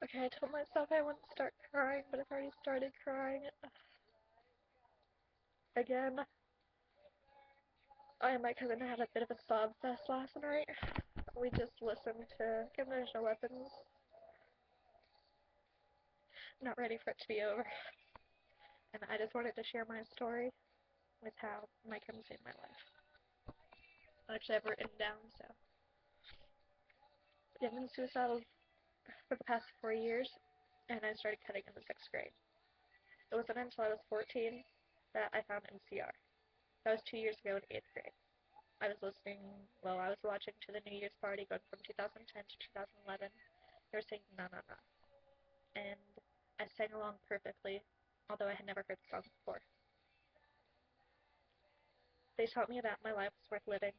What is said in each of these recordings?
Okay, I told myself I wouldn't start crying, but I've already started crying again. I and my cousin had a bit of a sob fest last night. We just listened to Conventional Weapons. Not ready for it to be over. And I just wanted to share my story with how my cousin saved my life. Actually, I've written down, so. I've been suicidal for the past 4 years, and I started cutting in the 6th grade. It wasn't until I was 14 that I found MCR. That was 2 years ago in 8th grade. I was watching to the New Year's party going from 2010 to 2011. They were singing Na Na Na. And I sang along perfectly, although I had never heard the song before. They taught me that my life was worth living.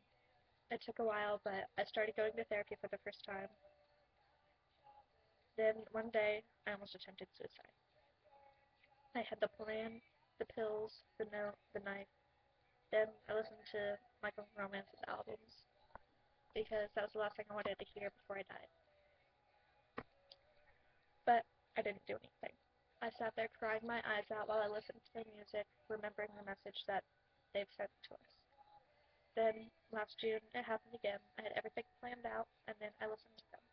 It took a while, but I started going to therapy for the first time. Then one day, I almost attempted suicide. I had the plan, the pills, the note, the knife. Then I listened to Michael Romance's albums because that was the last thing I wanted to hear before I died. But I didn't do anything. I sat there crying my eyes out while I listened to their music, remembering the message that they've sent to us. Then, last June, it happened again. I had everything planned out, and then I listened to them.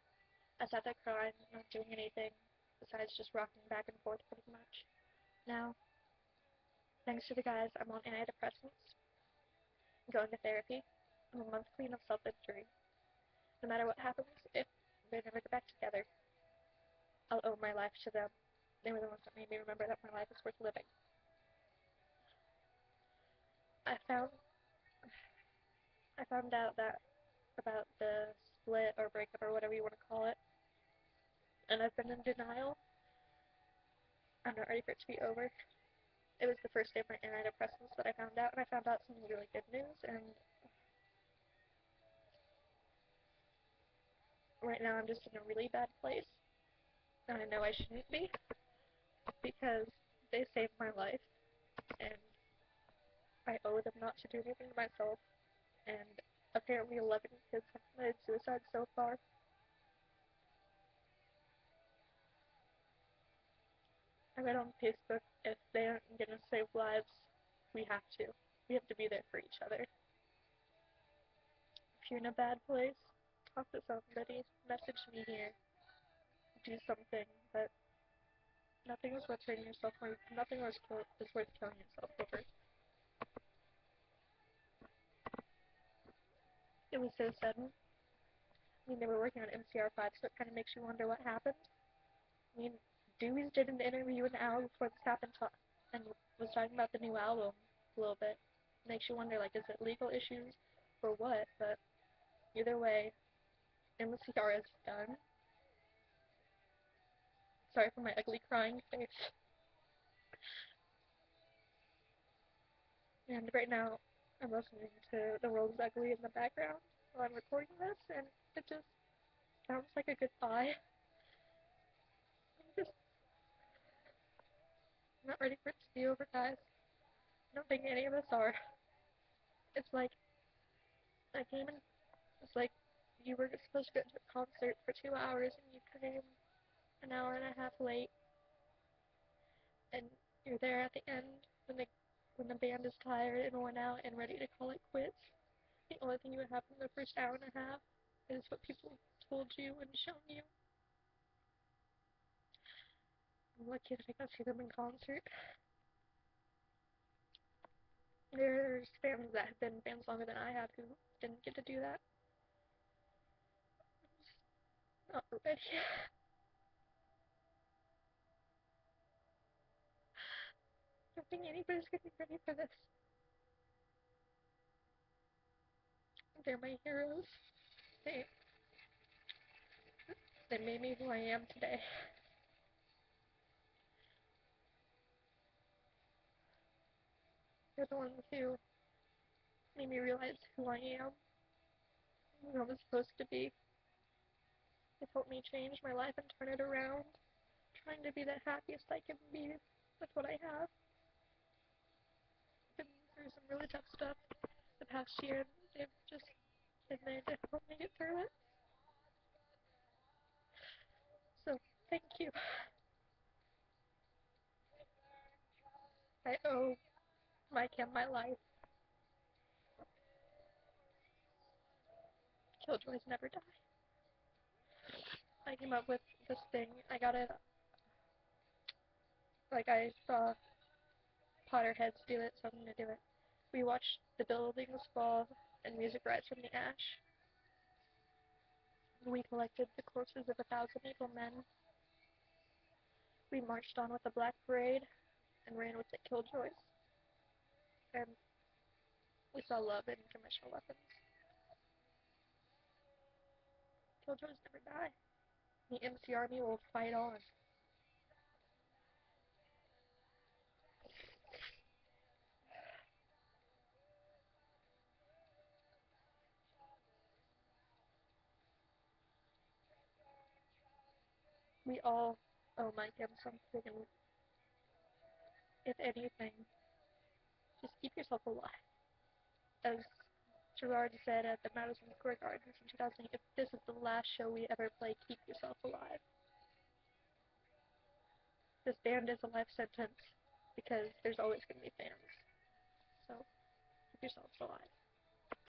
I sat there crying, not doing anything, besides just rocking back and forth pretty much. Now, thanks to the guys, I'm on antidepressants, going to therapy. I'm a month clean of self-injury. No matter what happens, if they never get back together, I'll owe my life to them. They were the ones that made me remember that my life is worth living. I found I found out that about the split or breakup or whatever you want to call it, and I've been in denial. I'm not ready for it to be over. It was the first day of my antidepressants that I found out, and I found out some really good news. And right now, I'm just in a really bad place, and I know I shouldn't be because they saved my life, and I owe them not to do anything to myself. And apparently, 11 kids have committed suicide so far. I read on Facebook, if they aren't gonna save lives, we have to. We have to be there for each other. If you're in a bad place, talk to somebody, message me here, do something, but nothing is worth hurting yourself or nothing is worth killing yourself over. It was so sudden. I mean, they were working on MCR 5, so it kind of makes you wonder what happened. I mean, Dewey's did an interview an hour before this happened and was talking about the new album a little bit. Makes you wonder, like, is it legal issues or what? But either way, MCR is done. Sorry for my ugly crying face. And right now, I'm listening to The World is Ugly in the background while I'm recording this, and it just sounds like a goodbye. I'm just not ready for it to be over, guys. I don't think any of us are. It's like I came in. It's like you were supposed to go to a concert for 2 hours, and you came an hour and a half late, and you're there at the end when the band is tired and worn out and ready to call it quits. The only thing you have in the first hour and a half is what people told you and shown you. I'm lucky that I got to see them in concert. There's bands that have been bands longer than I have who didn't get to do that. I'm just not ready. I don't think anybody's gonna be ready for this. They're my heroes. They they made me who I am today. They're the ones who made me realize who I am, who I'm supposed to be. They've helped me change my life and turn it around, trying to be the happiest I can be with what I have. Been through some really tough stuff the past year, and they've just been there to help me get through it. So Thank you. I owe Mike and my life. Killjoys never die. I came up with this thing. I saw Potterheads do it, so I'm gonna do it. We watched the buildings fall and music rise from the ash. We collected the corpses of 1,000 evil men. We marched on with the Black Parade and ran with the Killjoys. And we saw love in conventional weapons. Killjoys never die. The MC Army will fight on. We all owe Mike M something, and if anything, just keep yourself alive. As Gerard said at the Madison Square Gardens in 2008, if this is the last show we ever play, keep yourself alive. This band is a life sentence because there's always going to be fans. So keep yourselves alive.